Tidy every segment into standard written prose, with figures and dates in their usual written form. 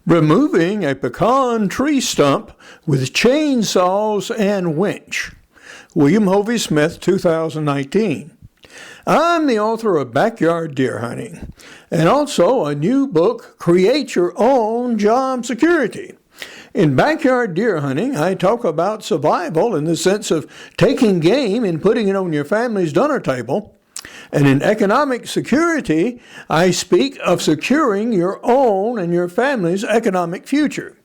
Removing a pecan tree stump with chainsaws and winch. William Hovey Smith, 2019. I'm the author of Backyard Deer Hunting and also a new book, Create Your Own Job Security. In Backyard Deer Hunting, I talk about survival in the sense of taking game and putting it on your family's dinner table. And in economic security, I speak of securing your own and your family's economic future.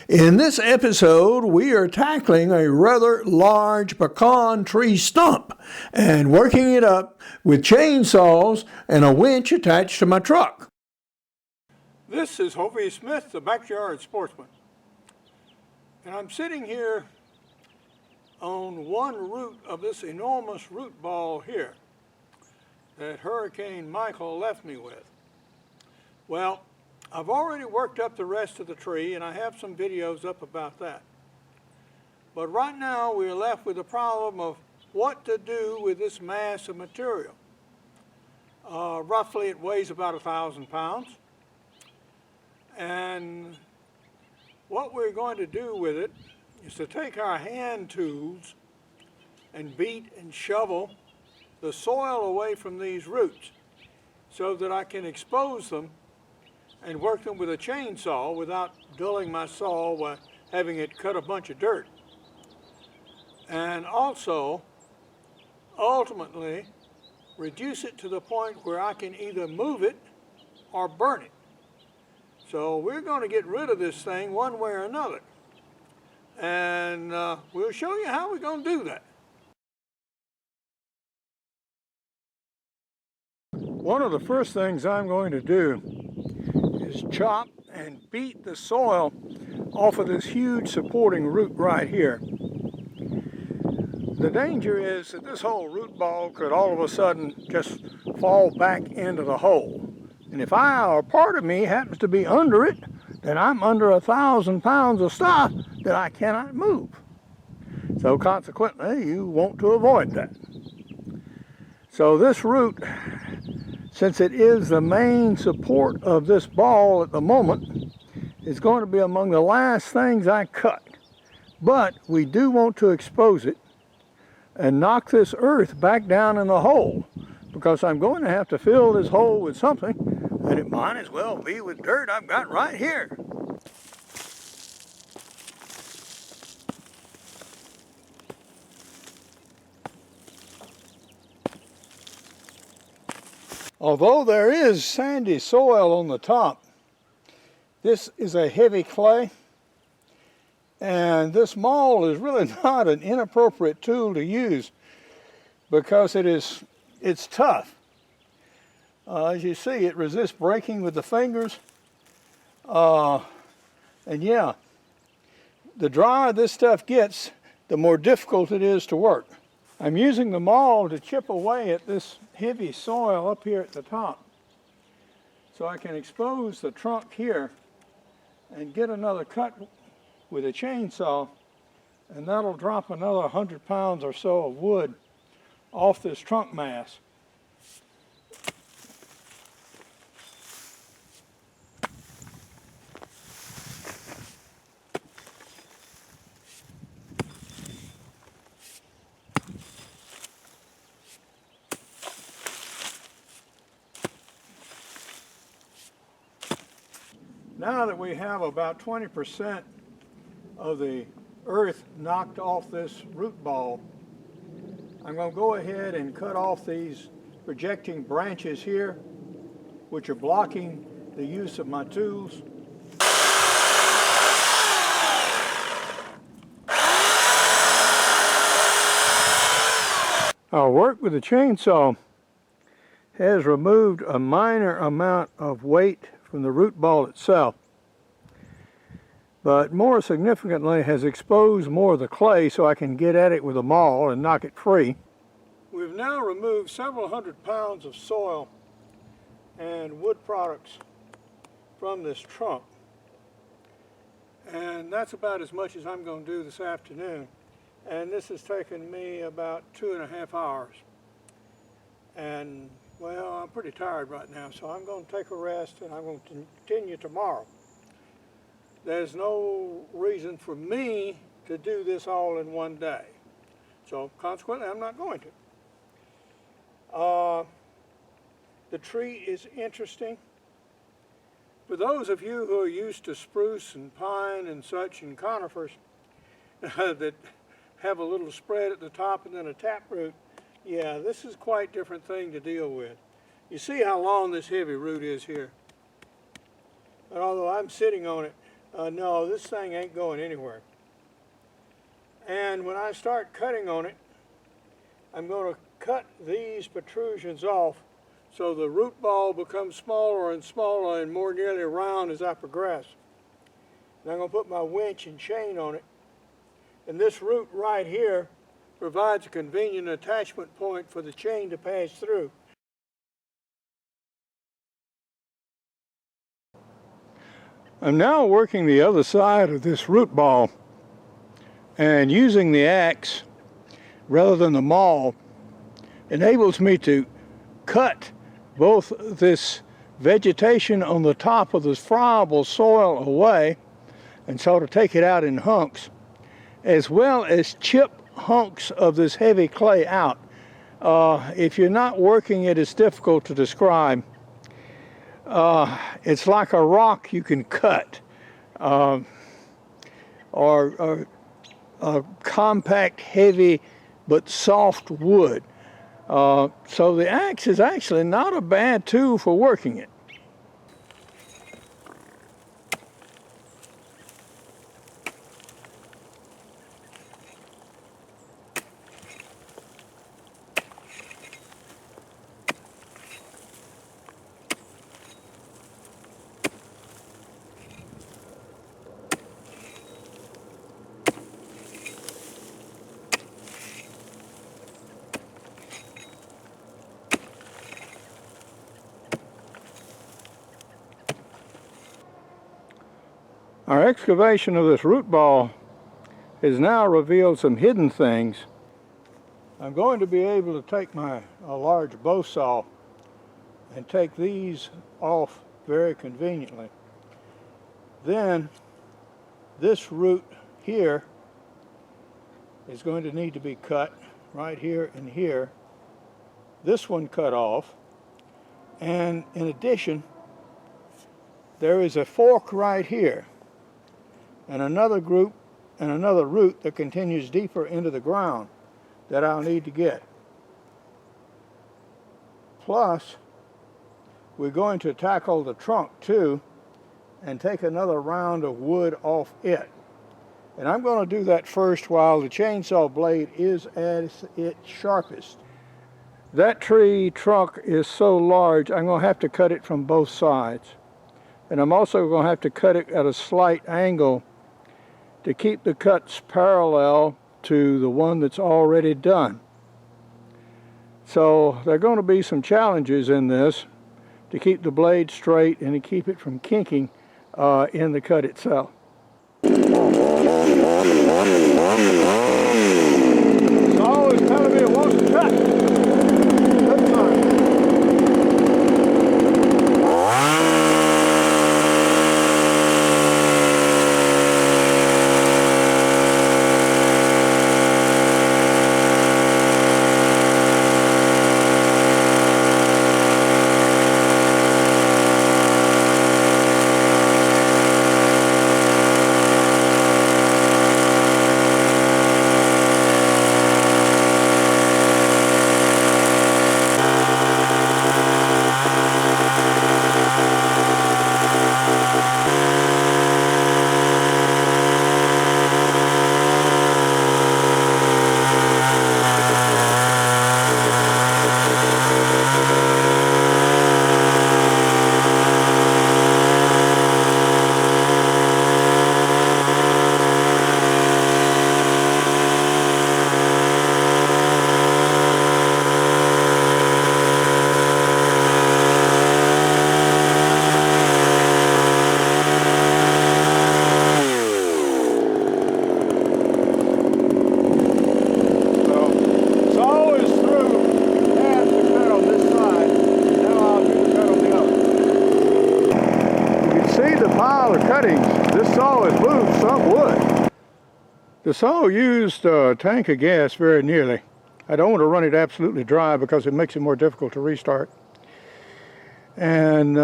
In this episode, we are tackling a rather large pecan tree stump and working it up with chainsaws and a winch attached to my truck. This is Hovey Smith, the Backyard Sportsman. And I'm sitting here on one root of this enormous root ball here that Hurricane Michael left me with. Well, I've already worked up the rest of the tree, and I have some videos up about that. But right now we're left with the problem of what to do with this mass of material. Roughly it weighs about 1,000 pounds. And what we're going to do with it is to take our hand tools and beat and shovel the soil away from these roots so that I can expose them and work them with a chainsaw without dulling my saw by having it cut a bunch of dirt. And also, ultimately, reduce it to the point where I can either move it or burn it. So we're going to get rid of this thing one way or another. And we'll show you how we're going to do that. One of the first things I'm going to do is chop and beat the soil off of this huge supporting root right here. The danger is that this whole root ball could all of a sudden just fall back into the hole. And if I or part of me happens to be under it, then I'm under 1,000 pounds of stuff that I cannot move. So consequently, you want to avoid that. So this root, since it is the main support of this ball at the moment, is going to be among the last things I cut. But we do want to expose it and knock this earth back down in the hole, because I'm going to have to fill this hole with something, and it might as well be with dirt I've got right here. Although there is sandy soil on the top, this is a heavy clay, and this maul is really not an inappropriate tool to use because it's tough. As you see, it resists breaking with the fingers, and yeah, the drier this stuff gets, the more difficult it is to work. I'm using the maul to chip away at this heavy soil up here at the top so I can expose the trunk here and get another cut with a chainsaw, and that'll drop another 100 pounds or so of wood off this trunk mass. Now that we have about 20% of the earth knocked off this root ball, I'm going to go ahead and cut off these projecting branches here, which are blocking the use of my tools. Our work with the chainsaw has removed a minor amount of weight from the root ball itself, but more significantly has exposed more of the clay so I can get at it with a maul and knock it free. We've now removed several hundred pounds of soil and wood products from this trunk, and that's about as much as I'm going to do this afternoon. And this has taken me about 2.5 hours. And well, I'm pretty tired right now, so I'm going to take a rest and I'm going to continue tomorrow. there's no reason for me to do this all in one day. So consequently, I'm not going to. The tree is interesting. For those of you who are used to spruce and pine and such and conifers that have a little spread at the top and then a taproot, yeah, this is quite a different thing to deal with. You see how long this heavy root is here? And although I'm sitting on it, no, this thing ain't going anywhere. And when I start cutting on it, I'm going to cut these protrusions off so the root ball becomes smaller and smaller and more nearly round as I progress. And I'm going to put my winch and chain on it. And this root right here provides a convenient attachment point for the chain to pass through. I'm now working the other side of this root ball, and using the axe rather than the maul enables me to cut both this vegetation on the top of this friable soil away, and so to take it out in hunks, as well as chip hunks of this heavy clay out. If you're not working it, it's difficult to describe. It's like a rock you can cut, or a compact, heavy, but soft wood. So the axe is actually not a bad tool for working it. Our excavation of this root ball has now revealed some hidden things. I'm going to be able to take a large bow saw and take these off very conveniently. Then this root here is going to need to be cut right here and here. This one cut off. And in addition, there is a fork right here, and another root that continues deeper into the ground that I'll need to get. Plus, we're going to tackle the trunk too and take another round of wood off it. And I'm going to do that first while the chainsaw blade is at its sharpest. That tree trunk is so large, I'm going to have to cut it from both sides. And I'm also going to have to cut it at a slight angle to keep the cuts parallel to the one that's already done. So there are going to be some challenges in this to keep the blade straight and to keep it from kinking in the cut itself. Saw is telling me it wants to cut. That's fine. Cuttings This saw has moved some wood. The saw used a tank of gas very nearly. I don't want to run it absolutely dry because it makes it more difficult to restart. And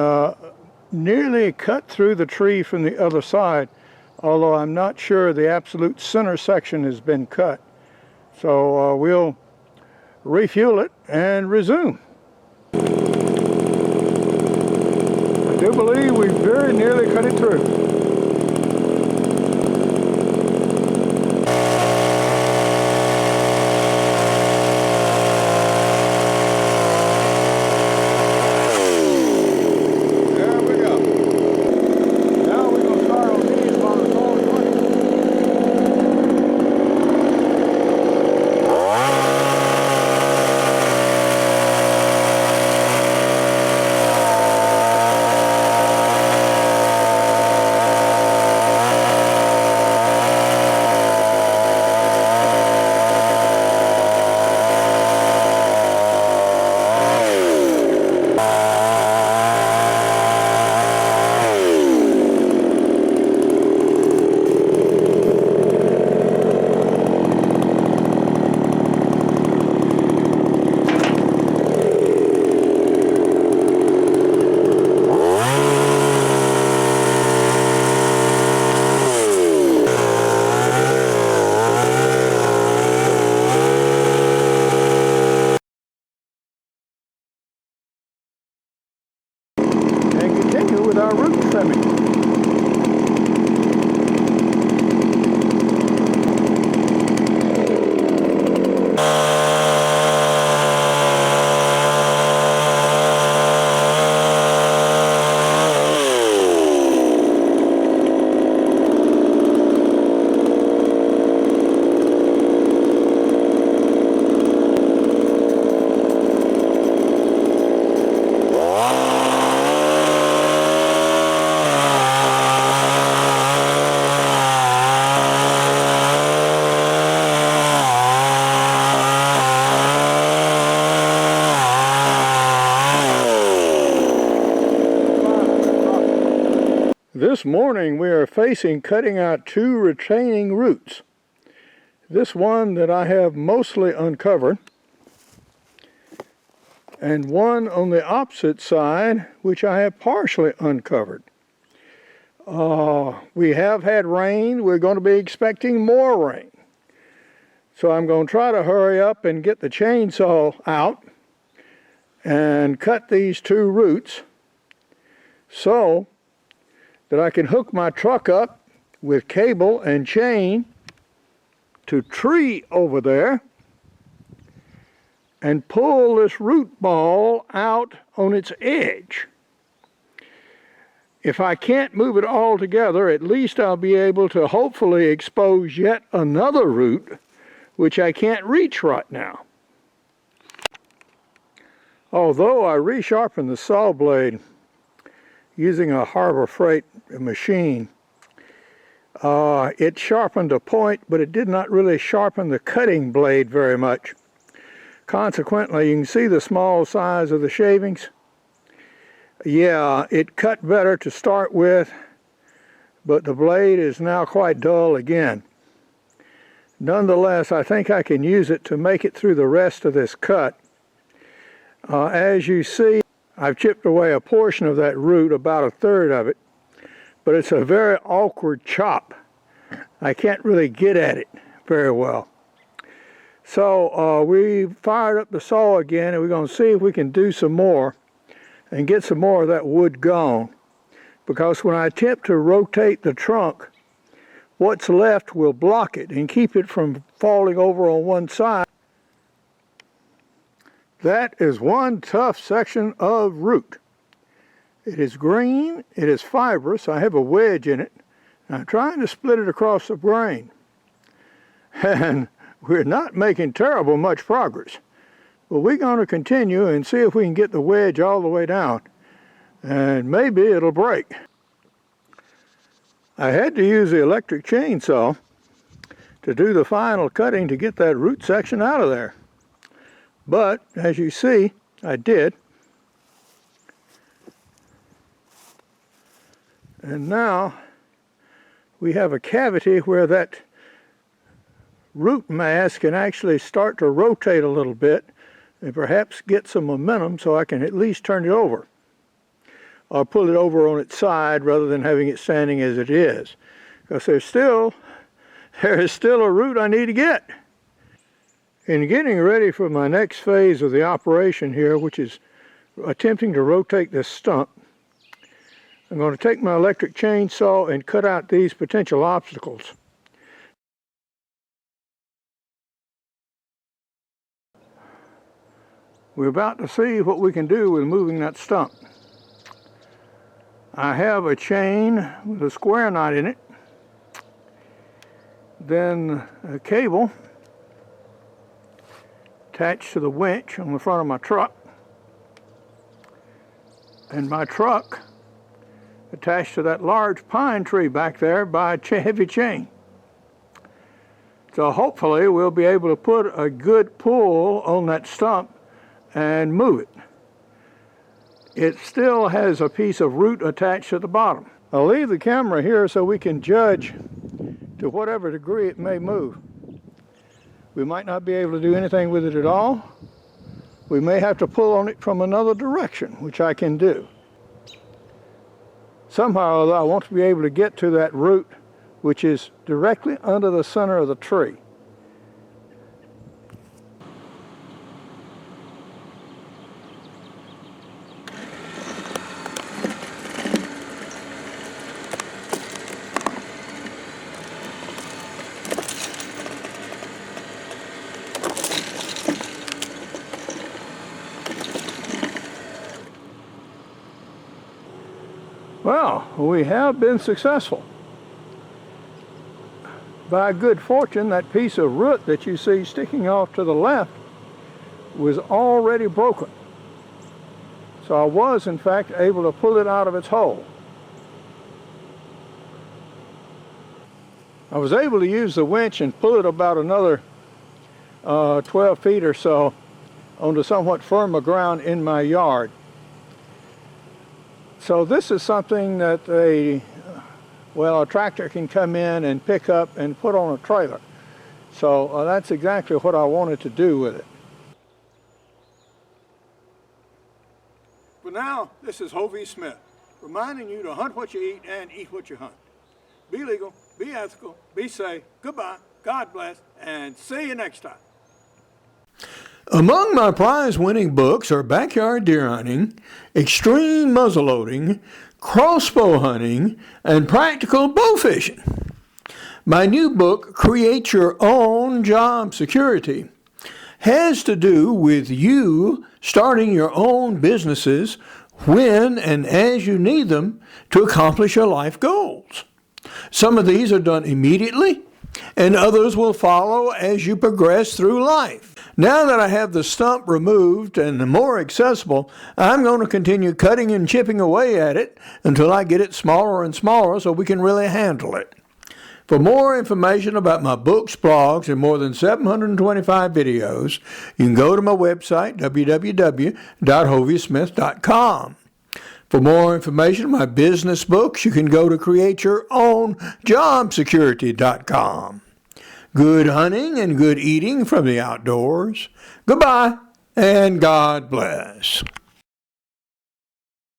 nearly cut through the tree from the other side, although I'm not sure the absolute center section has been cut. So we'll refuel it and resume. I do believe we very nearly cut it through. With our root trimming. This morning we are facing cutting out two retaining roots. This one that I have mostly uncovered, and one on the opposite side which I have partially uncovered. We have had rain. We're going to be expecting more rain. So I'm going to try to hurry up and get the chainsaw out and cut these two roots so that I can hook my truck up with cable and chain to tree over there and pull this root ball out on its edge. If I can't move it all together, at least I'll be able to hopefully expose yet another root which I can't reach right now. Although I resharpened the saw blade using a Harbor Freight machine, it sharpened a point, but it did not really sharpen the cutting blade very much. Consequently, you can see the small size of the shavings. Yeah, it cut better to start with, but the blade is now quite dull again. Nonetheless, I think I can use it to make it through the rest of this cut. As you see, I've chipped away a portion of that root, about a third of it, but it's a very awkward chop. I can't really get at it very well. So we fired up the saw again, and we're going to see if we can do some more and get some more of that wood gone. Because when I attempt to rotate the trunk, what's left will block it and keep it from falling over on one side. That is one tough section of root. It is green, it is fibrous, I have a wedge in it, and I'm trying to split it across the grain. And we're not making terrible much progress. But we're going to continue and see if we can get the wedge all the way down, and maybe it'll break. I had to use the electric chainsaw to do the final cutting to get that root section out of there. But, as you see, I did. And now we have a cavity where that root mass can actually start to rotate a little bit and perhaps get some momentum so I can at least turn it over. Or pull it over on its side rather than having it standing as it is. Because there is still a root I need to get. In getting ready for my next phase of the operation here, which is attempting to rotate this stump, I'm going to take my electric chainsaw and cut out these potential obstacles. We're about to see what we can do with moving that stump. I have a chain with a square knot in it, then a cable attached to the winch on the front of my truck, and my truck attached to that large pine tree back there by a heavy chain. So hopefully we'll be able to put a good pull on that stump and move it. It still has a piece of root attached to the bottom. I'll leave the camera here so we can judge to whatever degree it may move. We might not be able to do anything with it at all. We may have to pull on it from another direction, which I can do. Somehow I want to be able to get to that root which is directly under the center of the tree. Well, we have been successful. By good fortune, that piece of root that you see sticking off to the left was already broken. So I was, in fact, able to pull it out of its hole. I was able to use the winch and pull it about another 12 feet or so onto somewhat firmer ground in my yard. So this is something that a tractor can come in and pick up and put on a trailer. So that's exactly what I wanted to do with it. But now, this is Hovey Smith, reminding you to hunt what you eat and eat what you hunt. Be legal, be ethical, be safe, goodbye, God bless, and see you next time. Among my prize-winning books are Backyard Deer Hunting, Extreme Muzzleloading, Crossbow Hunting, and Practical Bow Fishing. My new book, Create Your Own Job Security, has to do with you starting your own businesses when and as you need them to accomplish your life goals. Some of these are done immediately, and others will follow as you progress through life. Now that I have the stump removed and more accessible, I'm going to continue cutting and chipping away at it until I get it smaller and smaller so we can really handle it. For more information about my books, blogs, and more than 725 videos, you can go to my website, www.hoveysmith.com. For more information on my business books, you can go to createyourownjobsecurity.com. Good hunting and good eating from the outdoors. Goodbye, and God bless.